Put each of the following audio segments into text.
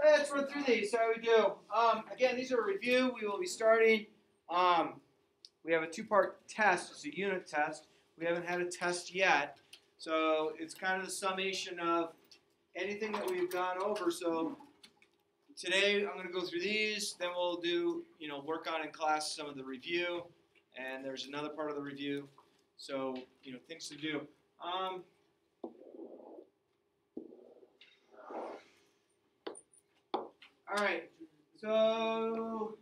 Let's run through these. How we do? Again, these are a review. We will be starting. We have a two-part test. It's a unit test. We haven't had a test yet, so it's kind of the summation of anything that we've gone over. So today I'm going to go through these. Then we'll do, work on in class some of the review, and there's another part of the review. So, things to do. All right, so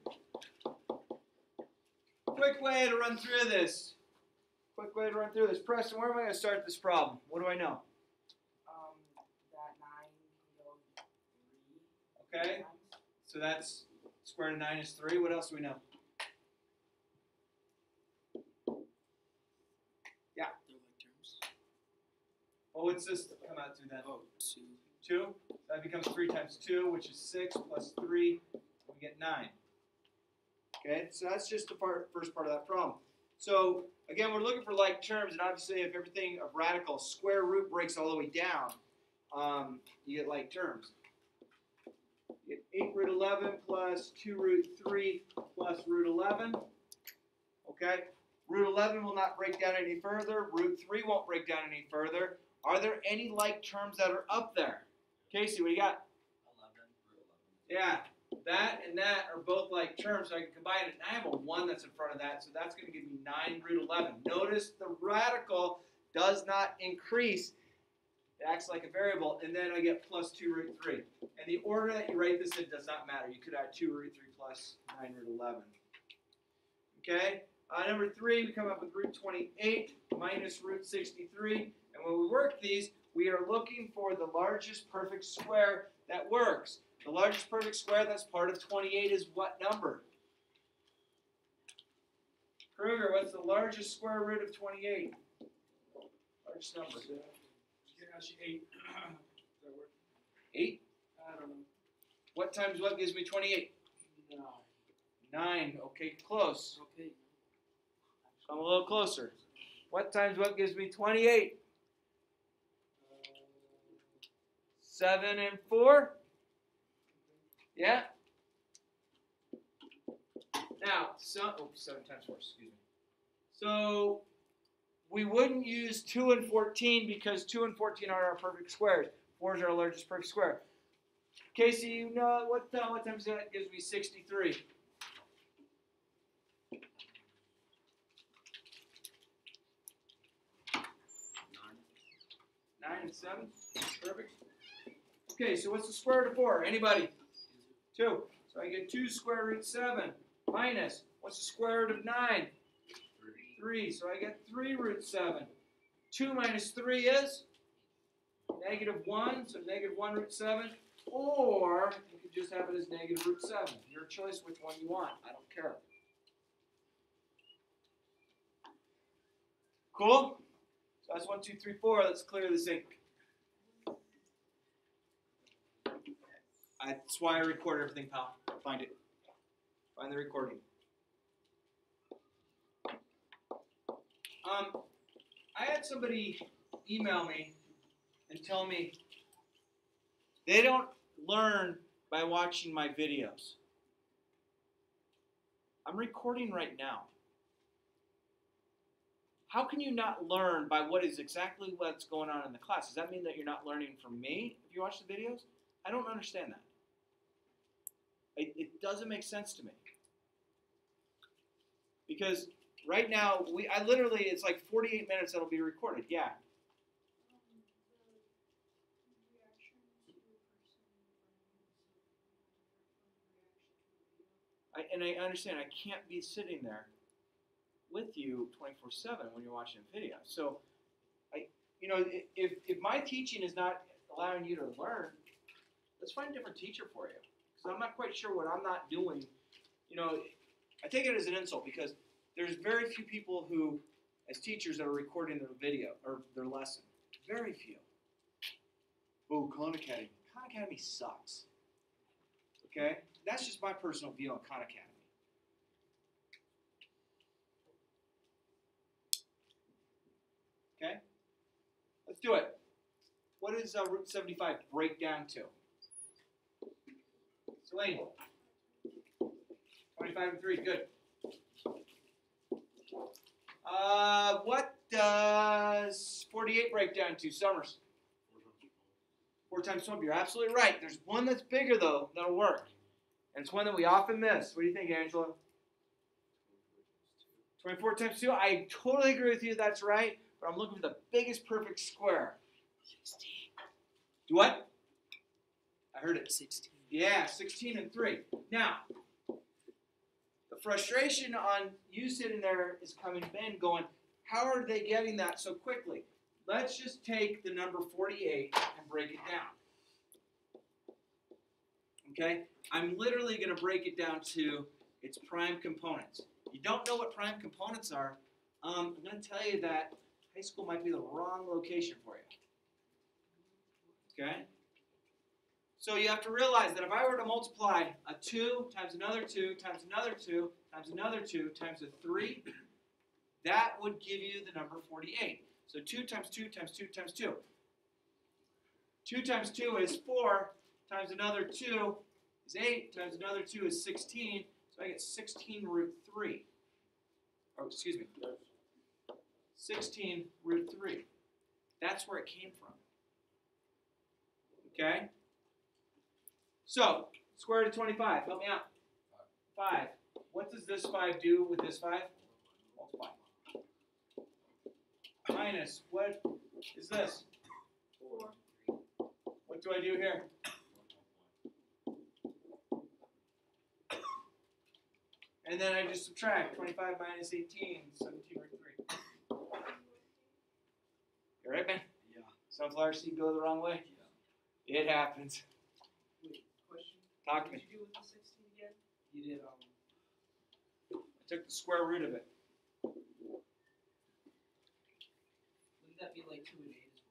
quick way to run through this. Preston, where am I going to start this problem? What do I know? That 9 can go 3. Okay, so that's square root of 9 is 3. What else do we know? Yeah. They're like terms. Well, what's this come out to then? Oh, 2. 2. That becomes 3 times 2, which is 6, plus 3, we get 9. Okay, so that's just the first part of that problem. So, again, we're looking for like terms, and obviously if everything of radical square root breaks all the way down, you get like terms. You get 8 root 11 plus 2 root 3 plus root 11. Okay, root 11 will not break down any further. Root 3 won't break down any further. Are there any like terms that are up there? Casey, what do you got? 11, root 11. Yeah, that and that are both like terms, so I can combine it. And I have a 1 that's in front of that, so that's going to give me 9 root 11. Notice the radical does not increase. It acts like a variable, and then I get plus 2 root 3. And the order that you write this in does not matter. You could add 2 root 3 plus 9 root 11. Okay? Number 3, we come up with root 28 minus root 63. And when we work these, we are looking for the largest perfect square that works. The largest perfect square that's part of 28 is what number? Kruger, what's the largest square root of 28? Largest number. Actually 8. Does that work? 8? I don't know. What times what gives me 28? 9. 9. Okay, close. Okay. Come a little closer. What times what gives me 28? 7 and 4? Yeah? Now, 7 times 4, excuse me. So, we wouldn't use 2 and 14 because 2 and 14 are our perfect squares. 4 is our largest perfect square. Casey, you know what times that gives me 63? 9 and 7? Perfect. Okay, so what's the square root of 4? Anybody? 2. So I get 2 square root 7 minus, what's the square root of 9? 3. So I get 3 root 7. 2 minus 3 is? Negative 1, so negative 1 root 7. Or you could just have it as negative root 7. Your choice which one you want. I don't care. Cool? So that's 1, 2, 3, 4. Let's clear this ink. That's why I record everything, pal. Find it. Find the recording. I had somebody email me and tell me they don't learn by watching my videos. I'm recording right now. How can you not learn by exactly what's going on in the class? Does that mean that you're not learning from me if you watch the videos? I don't understand that. It doesn't make sense to me. Because right now, it's like 48 minutes that'll be recorded. Yeah. I understand. I can't be sitting there with you 24/7 when you're watching a video. So, if my teaching is not allowing you to learn, let's find a different teacher for you. Because I'm not quite sure what I'm not doing. I take it as an insult because there's very few people who, as teachers, that are recording their video or their lesson. Very few. Oh, Khan Academy. Khan Academy sucks. Okay? That's just my personal view on Khan Academy. Okay? Let's do it. What does root 75 break down to? Celine. 25 and 3, good. What does 48 break down to, Summers? 4 times 12. You're absolutely right. There's one that's bigger, though, that'll work. And it's one that we often miss. What do you think, Angela? 24 times 2. I totally agree with you. That's right. But I'm looking for the biggest perfect square. 16. Do what? I heard it. 16. Yeah, 16 and 3. Now, the frustration on you sitting there is coming Ben going, how are they getting that so quickly? Let's just take the number 48 and break it down. Okay? I'm literally going to break it down to its prime components. You don't know what prime components are, I'm going to tell you that high school might be the wrong location for you. Okay? So you have to realize that if I were to multiply a 2 times another 2 times another 2 times another 2 times a 3, that would give you the number 48. So 2 times 2 times 2 times 2. 2 times 2 is 4 times another 2 is 8 times another 2 is 16. So I get 16 root 3. Oh, excuse me. 16 root 3. That's where it came from. Okay? So, square root of 25. Help me out. 5. What does this 5 do with this 5? Multiply. Minus, what is this? 4. What do I do here? And then I just subtract 25 minus 18, 17 root 3. You alright, man? Yeah. Sunflower seed go the wrong way? Yeah. It happens. Wait, question. Talk to What me. did you do with the 16 again? You did, I took the square root of it. wouldn't that be like 2 and 8 as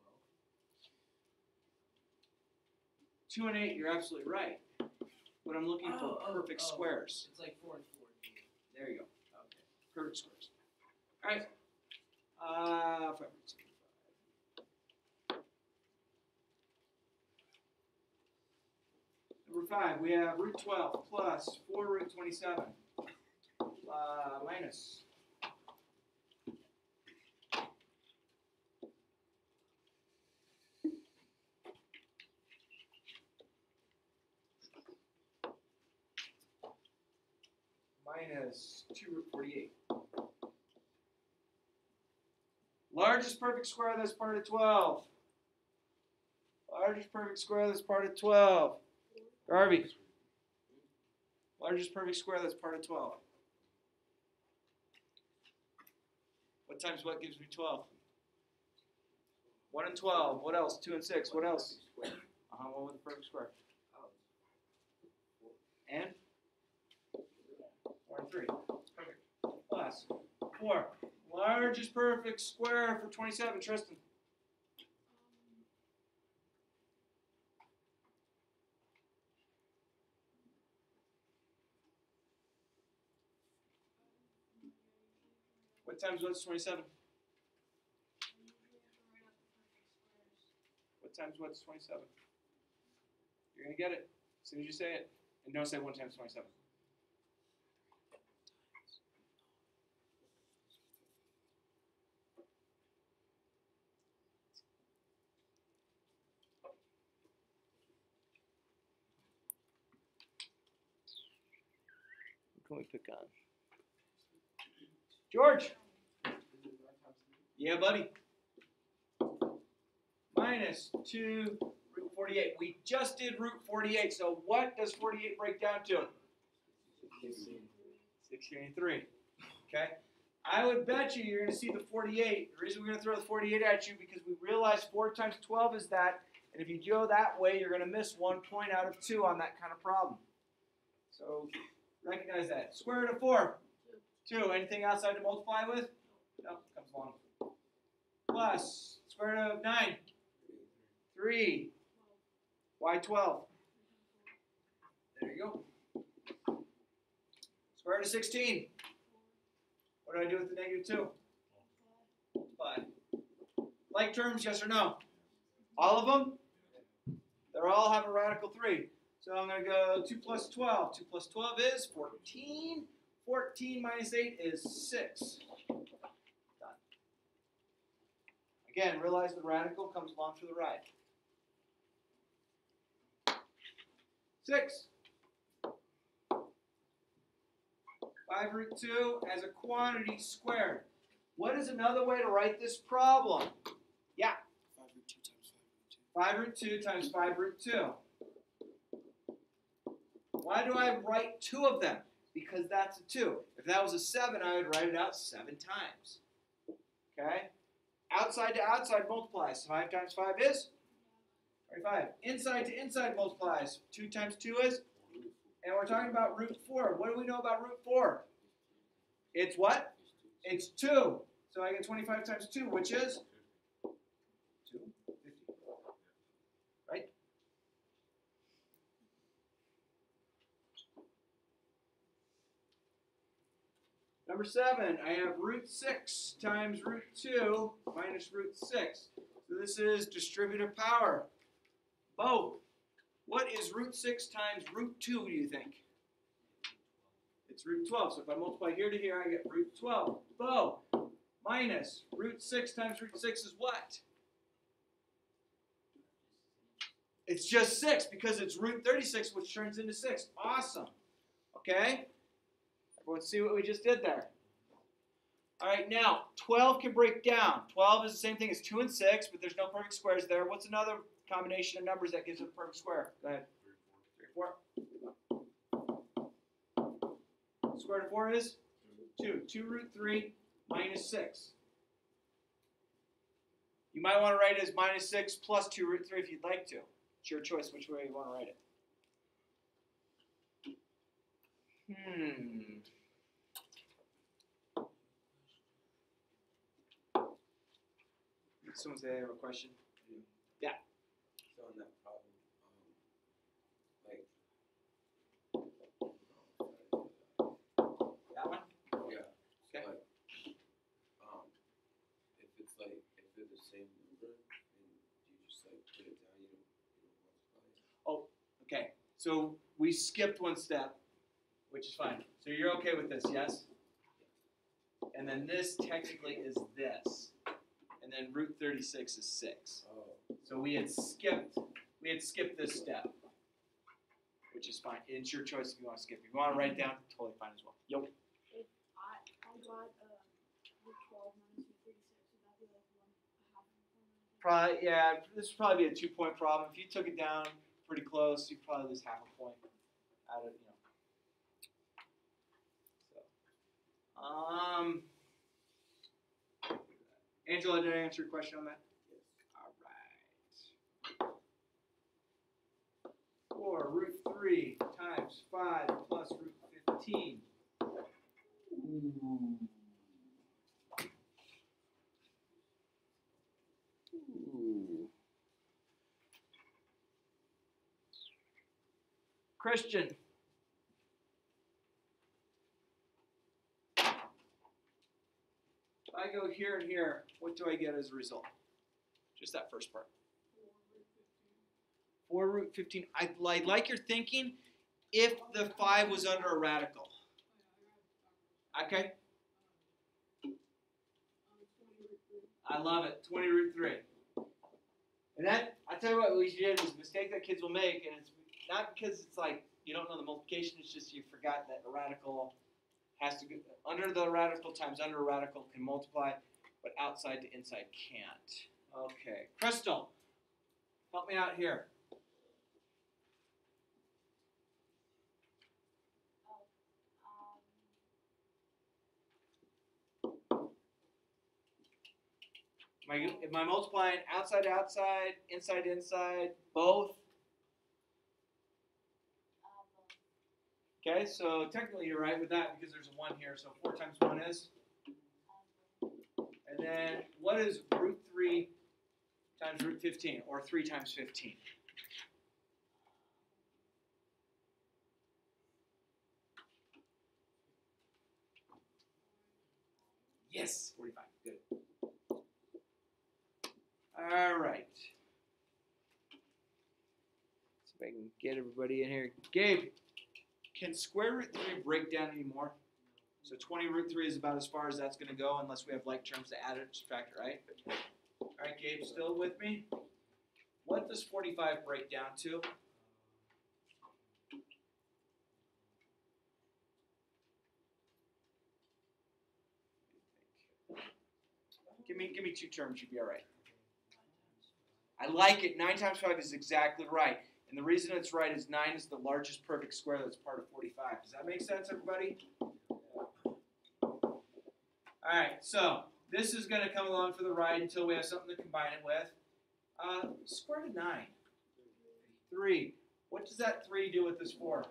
well? 2 and 8, you're absolutely right. But I'm looking for perfect squares. It's like 4 and 4. There you go. Okay. Perfect squares. All right. 575. Number 5, we have root 12 plus 4 root 27 minus. Minus 2 root 48. Largest perfect square that's part of 12. Largest perfect square that's part of 12. Garvey. Largest perfect square that's part of 12. What times what gives me 12? 1 and 12. What else? 2 and 6. What else? One with a perfect square. And? 4 and 3. Perfect. Plus 4. Largest perfect square for 27. Tristan. What times what's 27? What times what's 27? You're going to get it as soon as you say it. And don't say 1 times 27. What can we pick on? George. Yeah, buddy. Minus 2 root 48. We just did root 48. So what does 48 break down to? 63. Okay. I would bet you're going to see the 48. The reason we're going to throw the 48 at you because we realize 4 times 12 is that. And if you go that way, you're going to miss 1 point out of 2 on that kind of problem. So recognize that. Square root of 4. 2. Anything outside to multiply with? No, comes along. Plus, square root of 9. 3. Why 12? There you go. Square root of 16. What do I do with the negative 2? Multiply. Like terms, yes or no? All of them? They all have a radical 3. So I'm going to go 2 plus 12. 2 plus 12 is 14. 14 minus 8 is 6. Done. Again, realize the radical comes along for the ride. 6. 5 root 2 as a quantity squared. What is another way to write this problem? Yeah. 5 root 2 times 5 root 2. Why do I write 2 of them? Because that's a 2. If that was a 7, I would write it out 7 times. Okay? Outside to outside multiplies. 5 times 5 is 25. Inside to inside multiplies. 2 times 2 is? And we're talking about root 4. What do we know about root 4? It's what? It's 2. So I get 25 times 2, which is? 250. Right? Number 7, I have root 6 times root 2 minus root 6. So this is distributive power. Bo, what is root 6 times root 2, do you think? It's root 12. So if I multiply here to here, I get root 12. Bo, minus root 6 times root 6 is what? It's just 6 because it's root 36, which turns into 6. Awesome. Okay? Everyone see what we just did there? All right, now, 12 can break down. 12 is the same thing as 2 and 6, but there's no perfect squares there. What's another combination of numbers that gives it a perfect square? Go ahead. 3, 4. Square root of 4 is? 2. 2 root 3 minus 6. You might want to write it as minus 6 plus 2 root 3 if you'd like to. It's your choice which way you want to write it. Someone say they have a question? Yeah. So in that problem, That one? yeah. Okay. So if it's if they're the same number, and you just put it down, you don't multiply it. Oh, okay. So we skipped one step, which is fine. So you're okay with this, yes? And then this technically is this. And then root 36 is 6. Oh. So we had skipped this step, which is fine. It's your choice if you want to skip. If you want to write it down, totally fine as well. Yo. If I got root 12 minus root 36, would that be like a half of a point? Probably, yeah. This would probably be a 2-point problem. If you took it down pretty close, you'd probably lose half a point out of So, Angela, did I answer your question on that? Yes. All right. 4 root 3 times 5 plus root 15. Ooh. Christian. If I go here and here, what do I get as a result? Just that first part. 4 root 15. I like your thinking if the 5 was under a radical. Okay? I love it. 20 root 3. And that, I tell you what we did is a mistake that kids will make, and it's not because it's you don't know the multiplication, it's just you forgot that a radical has to go under the radical times under a radical can multiply, but outside to inside can't. Okay. Crystal, help me out here. Am I multiplying outside to outside, inside to inside, both? Okay, so technically you're right with that because there's a 1 here, so 4 times 1 is? And then what is root 3 times root 15, or 3 times 15? Yes, 45, good. All right. So I can get everybody in here. Gabe, can square root 3 break down anymore? So 20 root 3 is about as far as that's going to go unless we have like terms to add it, subtract it, right? All right, Gabe, still with me? What does 45 break down to? Give me two terms, you'd be all right. I like it. 9 times 5 is exactly right. And the reason it's right is 9 is the largest perfect square that's part of 45. Does that make sense, everybody? All right, so this is going to come along for the ride until we have something to combine it with. Square root of 9. 3. What does that 3 do with this 4?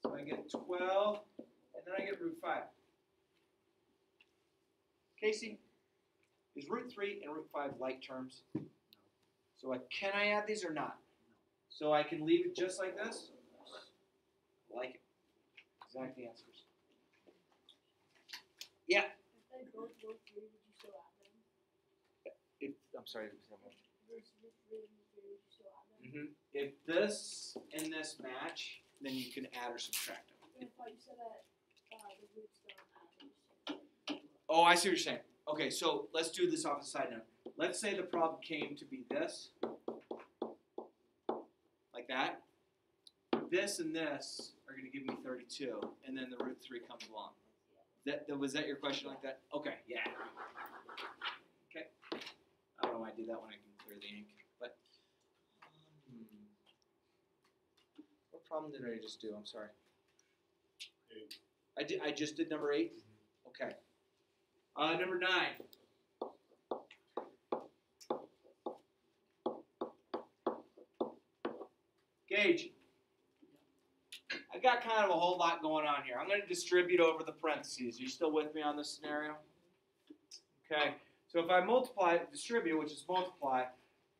So I get 12, and then I get root 5. Casey, is root 3 and root 5 like terms? So can I add these or not? So I can leave it just like this? I like it. Exact answers. Yeah. If they both go 3, would you still add them? I'm sorry. Versus root 3 and root 3, would you still add them? If this and this match, then you can add or subtract them. But I thought you said that the roots don't add. Oh, I see what you're saying. Okay, so let's do this off the side note. Let's say the problem came to be this, like that. This and this are going to give me 32, and then the root 3 comes along. Was that your question like that? Okay, yeah. Okay. I don't know why I did that when I can clear the ink, but what problem did I just do? I'm sorry. 8. I just did number 8? Okay. Number 9. Gage, I got kind of a whole lot going on here. I'm going to distribute over the parentheses. Are you still with me on this scenario? Okay. So if I distribute, which is multiply,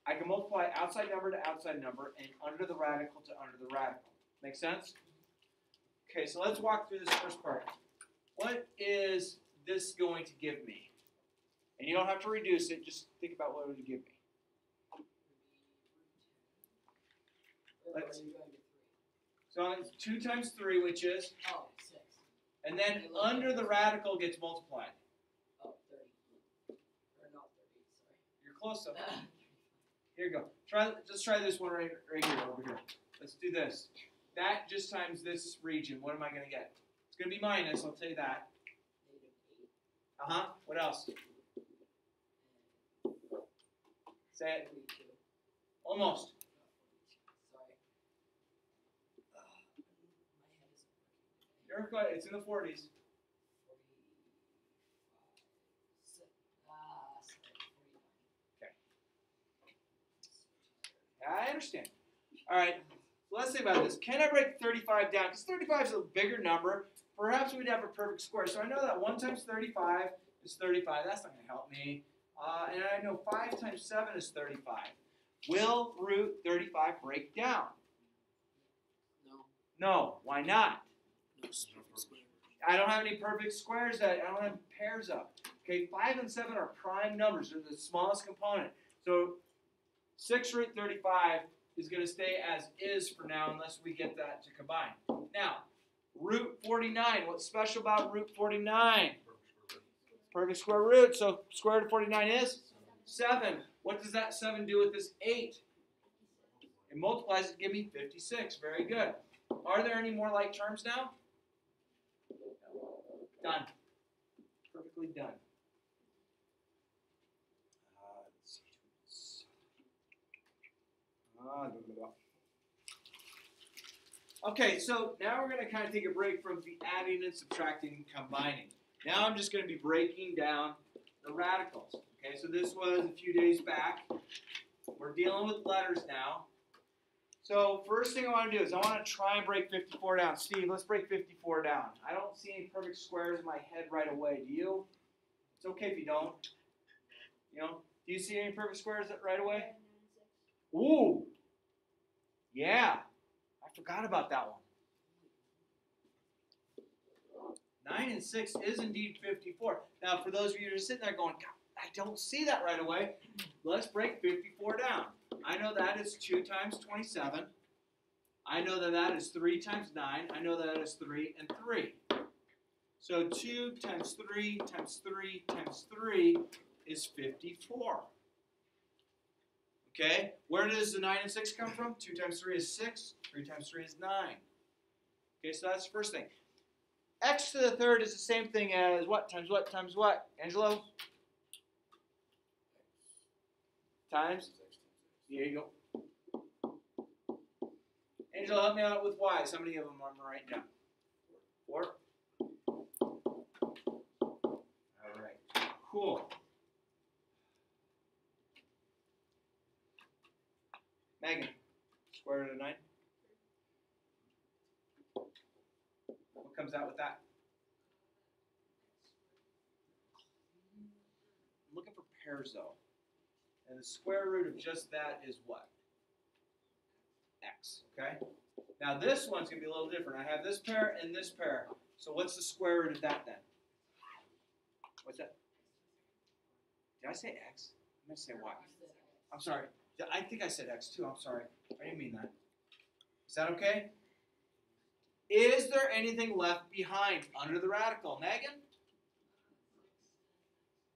I can multiply outside number to outside number and under the radical to under the radical. Make sense? Okay, so let's walk through this first part. What is this going to give me? And you don't have to reduce it, just think about what it would give me. Let's, so it's 2 times 3, which is? 6. And then under the radical gets multiplied. 30. Or not 30, sorry. You're close enough. Here you go. Let's try this one right here, over here. Let's do this. That just times this region. What am I going to get? It's going to be minus, I'll tell you that. -8. What else? Say it. 42. Almost. Sorry. My head isn't working. You're good. It's in the 40s. 49. I understand. All right. So let's think about this. Can I break 35 down? Because 35 is a bigger number. Perhaps we'd have a perfect square. So I know that 1 times 35 is 35. That's not going to help me. And I know 5 times 7 is 35. Will root 35 break down? No. No. Why not? I don't have any perfect squares. I don't have pairs of. Okay, 5 and 7 are prime numbers. They're the smallest component. So 6 root 35 is going to stay as is for now unless we get that to combine. Now, root 49. What's special about root 49? Perfect square root. So square root of 49 is 7. What does that 7 do with this 8? It multiplies it to give me 56. Very good. Are there any more like terms now? Done. Perfectly done. Okay, so now we're going to kind of take a break from the adding and subtracting and combining. Now I'm just going to be breaking down the radicals. Okay, so this was a few days back. We're dealing with letters now. So first thing I want to do is I want to try and break 54 down. Steve, let's break 54 down. I don't see any perfect squares in my head right away. Do you? It's okay if you don't. You know, do you see any perfect squares right away? Ooh. Yeah. I forgot about that one. 9 and 6 is indeed 54. Now, for those of you who are sitting there going, God, I don't see that right away, let's break 54 down. I know that is 2 times 27. I know that that is 3 times 9. I know that that is 3 and 3. So 2 times 3 times 3 times 3 is 54. Okay? Where does the 9 and 6 come from? 2 times 3 is 6. 3 times 3 is 9. Okay, so that's the first thing. X to the third is the same thing as what times what times what? Angelo? Times? Here you go. Angelo, help me out with y's. How many of them am I writing down? 4? All right. Cool. Megan, square root of 9. What comes out with that? I'm looking for pairs though. And the square root of just that is what? X, okay? Now this one's going to be a little different. I have this pair and this pair. So what's the square root of that then? What's that? Did I say X? I meant to say Y. I'm sorry. I think I said X too. I'm sorry. I didn't mean that. Is that okay? Is there anything left behind under the radical? Megan?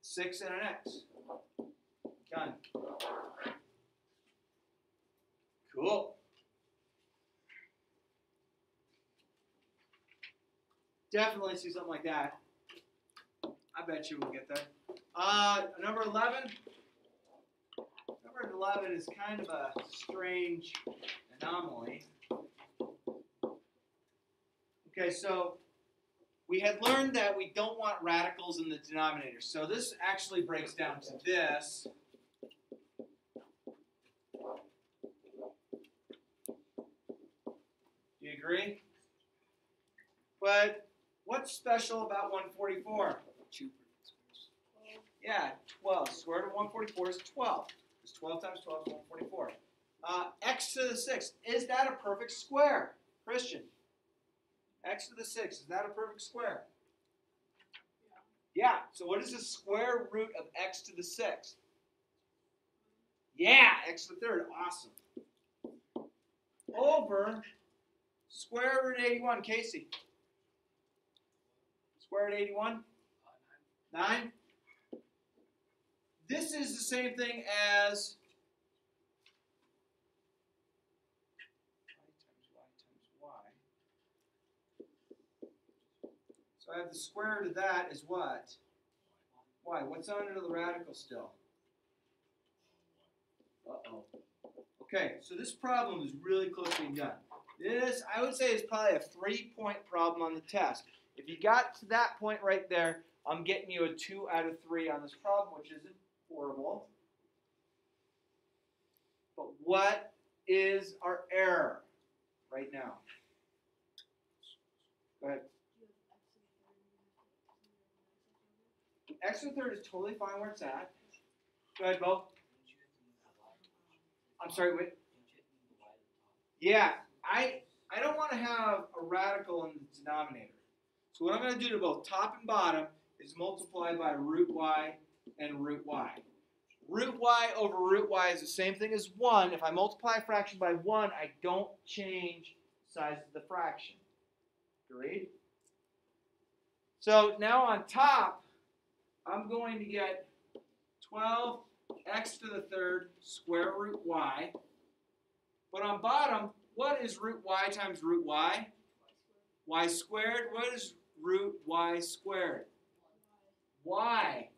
6 and an X. Done. Cool. Definitely see something like that. I bet you we'll get there. Number 11. Number 11 is kind of a strange anomaly. Okay, so we had learned that we don't want radicals in the denominator. So this actually breaks down to this. Do you agree? But what's special about 144? Yeah, 12. Square root of 144 is 12. Because 12 times 12 is 144. X to the 6. Is that a perfect square? Christian? X to the 6. Is that a perfect square? Yeah. So what is the square root of x to the 6? Yeah, x to the third. Awesome. Over square root of 81. Casey? Square root of 81? 9. This is the same thing as y. So I have the square root of that is what? Y. What's under the radical still? Uh-oh. Okay, so this problem is really close to being done. This, I would say, is probably a 3-point problem on the test. If you got to that point right there, I'm getting you a 2 out of 3 on this problem, which isn't horrible. But what is our error right now? Go ahead. X to the third is totally fine where it's at. Go ahead, Bo. I'm sorry, wait. Yeah, I don't want to have a radical in the denominator. So what I'm going to do to both top and bottom is multiply by root y and root y. Root y over root y is the same thing as 1. If I multiply a fraction by 1, I don't change the size of the fraction. Agreed? So now on top, I'm going to get 12x to the third square root y. But on bottom, what is root y times root y? Y squared. What is root y squared? Y.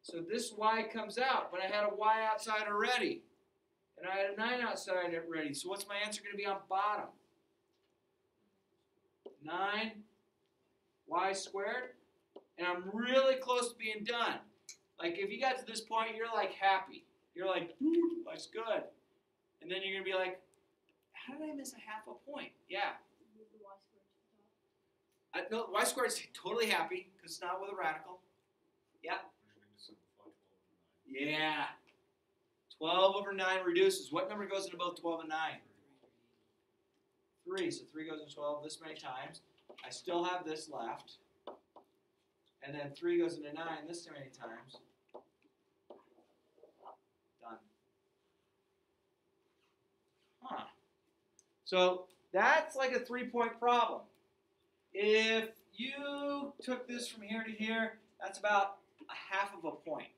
So this y comes out, but I had a y outside already. And I had a 9 outside already. So what's my answer going to be on bottom? 9 y squared. And I'm really close to being done. Like if you got to this point, you're like happy. You're like, dude, life's good. And then you're going to be like, how did I miss a half a point? Yeah. No, y squared is totally happy because it's not with a radical. Yeah. Yeah. 12 over 9 reduces. What number goes into both 12 and 9? 3. So 3 goes into 12 this many times. I still have this left. And then 3 goes into 9 this many times. Done. Huh. So That's like a 3-point problem. If you took this from here to here, that's about a half of a point.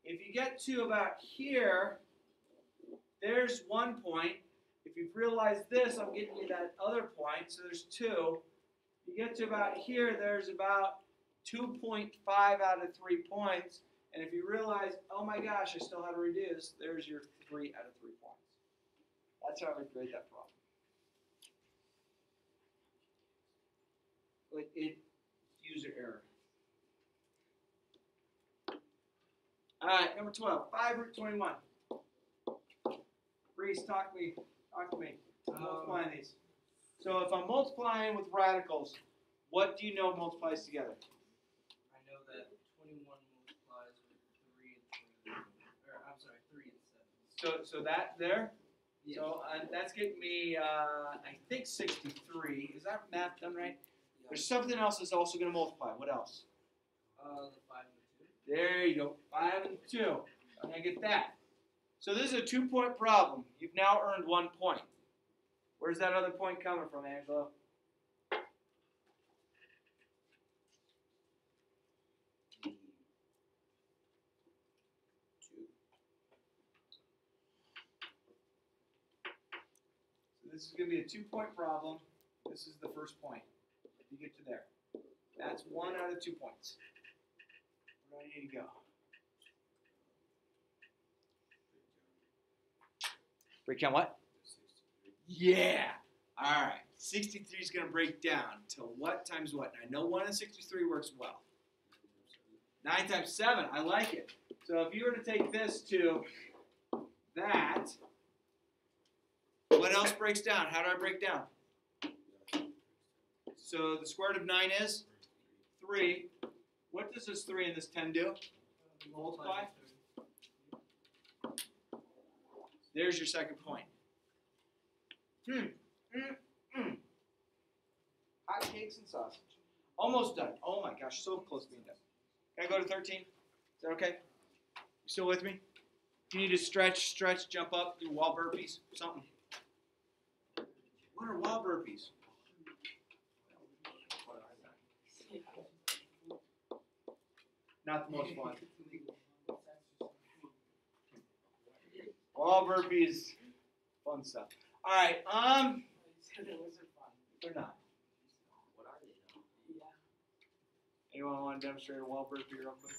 If you get to about here, there's 1 point. If you've realized this, I'm getting you that other point, so there's 2. You get to about here, there's about 2.5 out of 3 points. And if you realize, oh my gosh, I still had to reduce, there's your 3 out of 3 points. That's how I would grade that problem. Like it, user error. All right, number 12, 5 root 21. Reese, talk to me. Multiplying these. So if I'm multiplying with radicals, what do you know multiplies together? I know that 21 multiplies with 3 and 3. Or, I'm sorry, 3 and 7. So that there? Yes. So that's getting me, I think 63. Is that math done right? There's something else that's also going to multiply. What else? The 5 and 2. There you go. 5 and 2. I'm going to get that. So this is a 2-point problem. You've now earned 1 point. Where's that other point coming from, Angelo? So this is going to be a 2-point problem. This is the first point. You get to there. That's 1 out of 2 points. Where do I need to go? Break down what? Yeah. All right. 63 is going to break down to what times what? I know 1 and 63 works well. 9 times 7. I like it. So if you were to take this to that, what else breaks down? How do I break down? So the square root of 9 is 3. What does this 3 and this 10 do? Multiply. There's your second point. Hot cakes and sausage. Almost done. Oh my gosh, so close to being done. Can I go to 13? Is that okay? You still with me? Do you need to stretch, jump up, do wall burpees, something? What are wall burpees? Not the most fun. Wall burpees, fun stuff. All right, they're not. What are they now? Anyone want to demonstrate a wall burpee real quick?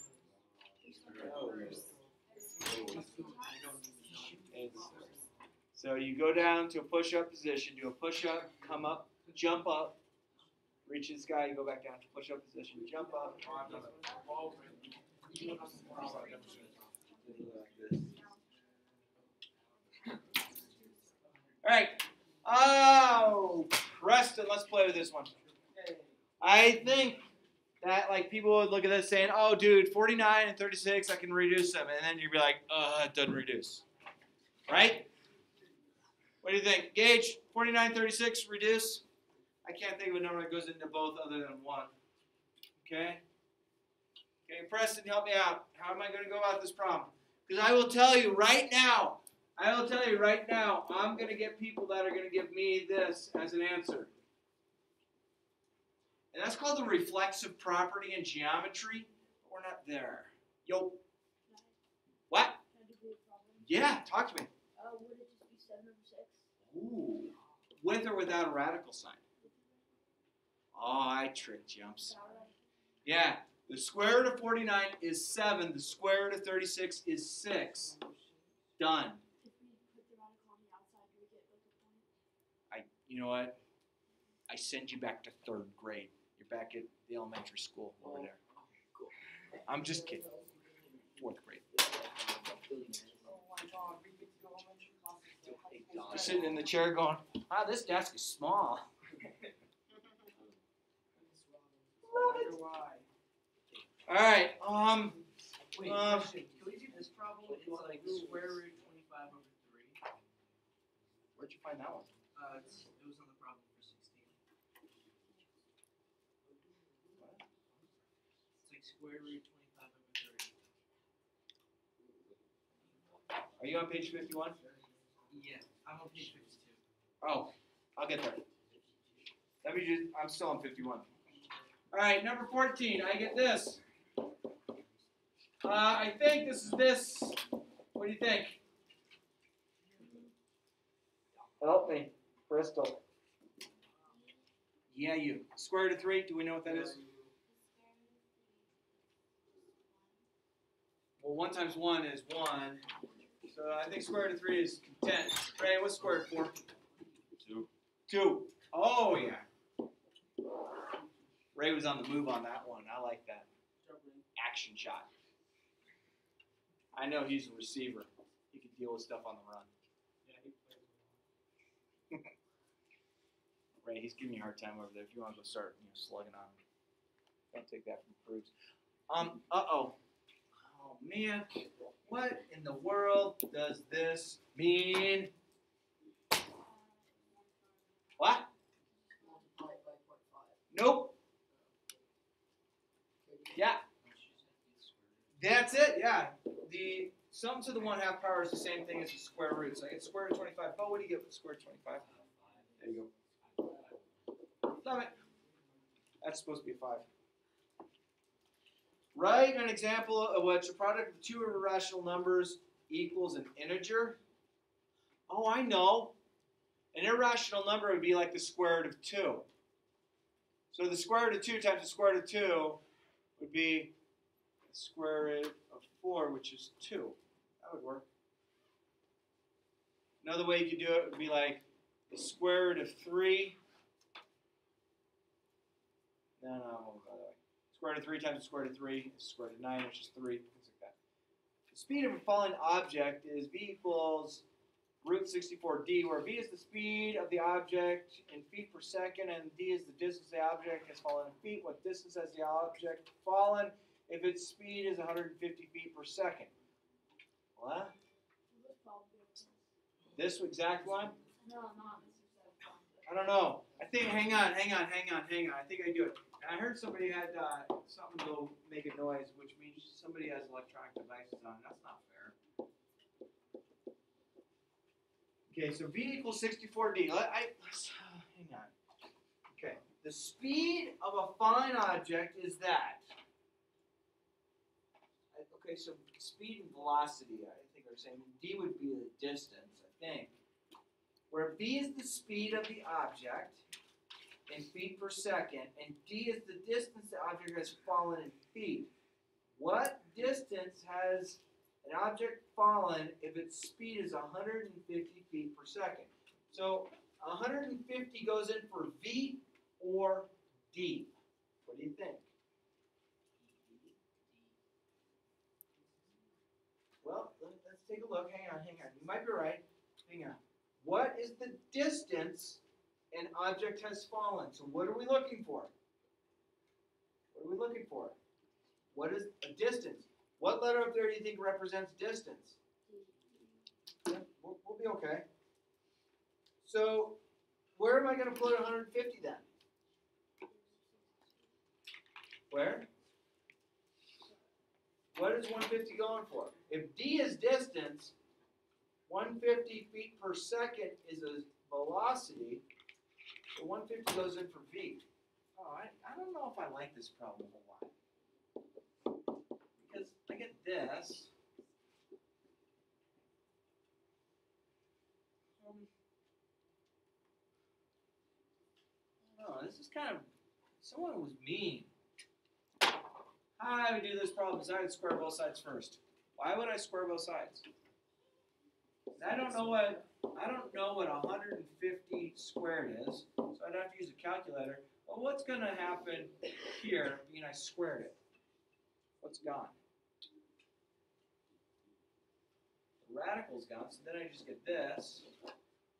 So you go down to a push-up position, do a push-up, come up, jump up, reach the sky, you go back down to push-up position, jump up. All right. Oh, Preston, let's play with this one. I think that like people would look at this saying, "Oh, dude, 49 and 36, I can reduce them," and then you'd be like, "It doesn't reduce." Right? What do you think, Gage? 49, 36, reduce? I can't think of a number that goes into both other than 1. Okay. Okay, Preston, help me out. How am I going to go about this problem? Because I will tell you right now, I'm going to get people that are going to give me this as an answer. And that's called the reflexive property in geometry. But we're not there. Yo. What? Yeah, talk to me. Would it just be 7 over 6? Ooh. With or without a radical sign? Oh, I tricked you. I'm sorry. Yeah. The square root of 49 is 7. The square root of 36 is 6. Done. If we put the radical on the outside, do we get like a point? You know what? I send you back to 3rd grade. You're back at the elementary school over there. I'm just kidding. 4th grade. You're sitting in the chair going, "Wow, this desk is small." All right. Wait, question. Can we do this problem? It's like square root 25 over 3. Where'd you find that one? It was on the problem for 16. It's like square root 25 over 30. Are you on page 51? Yeah, I'm on page 52. Oh. I'll get there. Let me just, I'm still on 51. All right, number 14, I get this. I think this is this. What do you think? Help me, Crystal. Yeah, you. Square root of 3, do we know what that is? Well, 1 times 1 is 1. So I think square root of 3 is 10. Ray, what's square root of 4? 2. 2. Oh, yeah. Ray was on the move on that one. I like that. Action shot. I know he's a receiver. He can deal with stuff on the run. Ray, he's giving me a hard time over there. If you want to go start, slugging on him. Don't take that from Cruz. Uh-oh. Oh, man. What in the world does this mean? What? Nope. Yeah. That's it, yeah. The sum to the 1/2 power is the same thing as the square root. So I get square root of 25. Oh, what do you get with square root of 25? There you go. Love it. That's supposed to be a 5. Write an example of which a product of 2 irrational numbers equals an integer. Oh, I know. An irrational number would be like the square root of 2. So the square root of 2 times the square root of 2 would be the square root of 4, which is 2. That would work. Another way you could do it would be like the square root of 3. No, I won't go that way. Square root of 3 times the square root of 3 is square root of 9, which is 3. Things like that. The speed of a falling object is v equals root 64d, where v is the speed of the object in feet per second, and d is the distance the object has fallen in feet. What distance has the object fallen if its speed is 150 feet per second? What? This exact one? No, not this exact one. I don't know. I think, hang on. I think I do it. And I heard somebody had something go make a noise, which means somebody has electronic devices on. That's not fair. Okay, so v equals 64d. Let's hang on. Okay, the speed of a fine object is that. Okay, so speed and velocity, I think are the same. D would be the distance, I think. Where v is the speed of the object in feet per second, and d is the distance the object has fallen in feet. What distance has an object fallen if its speed is 150 feet per second? So 150 goes in for v or d. What do you think? Well, let's take a look. Hang on. You might be right. Hang on. What is the distance an object has fallen? So what are we looking for? What is a distance? What letter up there do you think represents distance? Yeah, we'll be okay. So where am I going to put 150 then? Where? What is 150 going for? If d is distance, 150 feet per second is a velocity, so 150 goes in for v. Oh, I don't know if I like this problem a whole lot. Because I get this. Oh, this is kind of, someone was mean. How I would do this problem is I would square both sides first. Why would I square both sides? I don't know what 150 squared is, so I'd have to use a calculator. Well, what's going to happen here being I squared it? What's gone? The radical's gone, so then I just get this.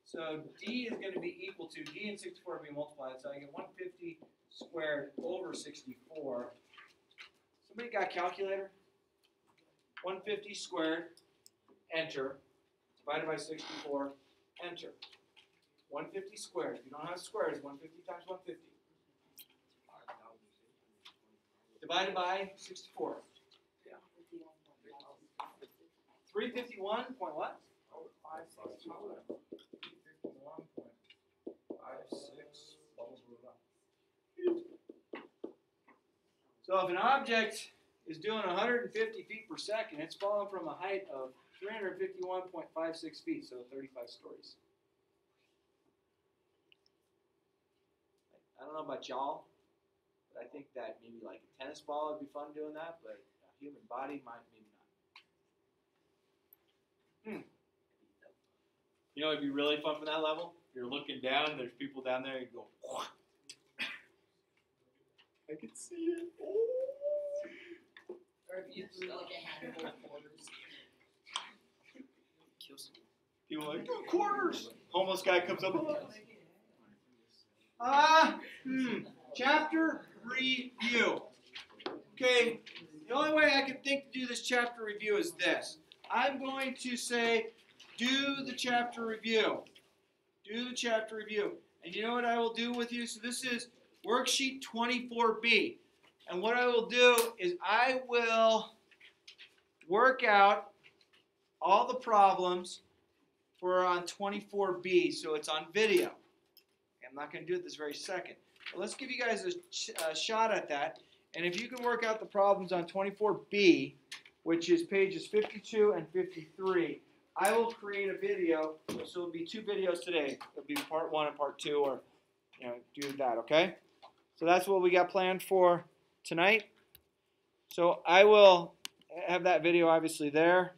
So d is going to be equal to, d and 64 are being multiplied, so I get 150 squared over 64. Somebody got a calculator? 150 squared, enter, divided by 64, enter. 150 squared. If you don't have squares, 150 times 150. Divided by 64. 351 point what? 351.564. So if an object is doing 150 feet per second, it's falling from a height of 351.56 feet, so 35 stories. I don't know about y'all, but I think that maybe like a tennis ball would be fun doing that, but a human body might maybe not. You know, it'd be really fun from that level. You're looking down, there's people down there, you go, I can see it. Oh. Or if you threw like a handful of quarters. People are like, "Oh, quarters." Homeless guy comes up. Chapter review. Okay, the only way I can think to do this chapter review is this. I'm going to say, do the chapter review. Do the chapter review. And you know what I will do with you? So this is worksheet 24B. And what I will do is I will work out all the problems for on 24B. So it's on video. I'm not going to do it this very second. But let's give you guys a shot at that. And if you can work out the problems on 24B, which is pages 52 and 53, I will create a video. So it'll be 2 videos today. It'll be part 1 and part 2, or do that, okay? So that's what we got planned for tonight. So I will have that video obviously there.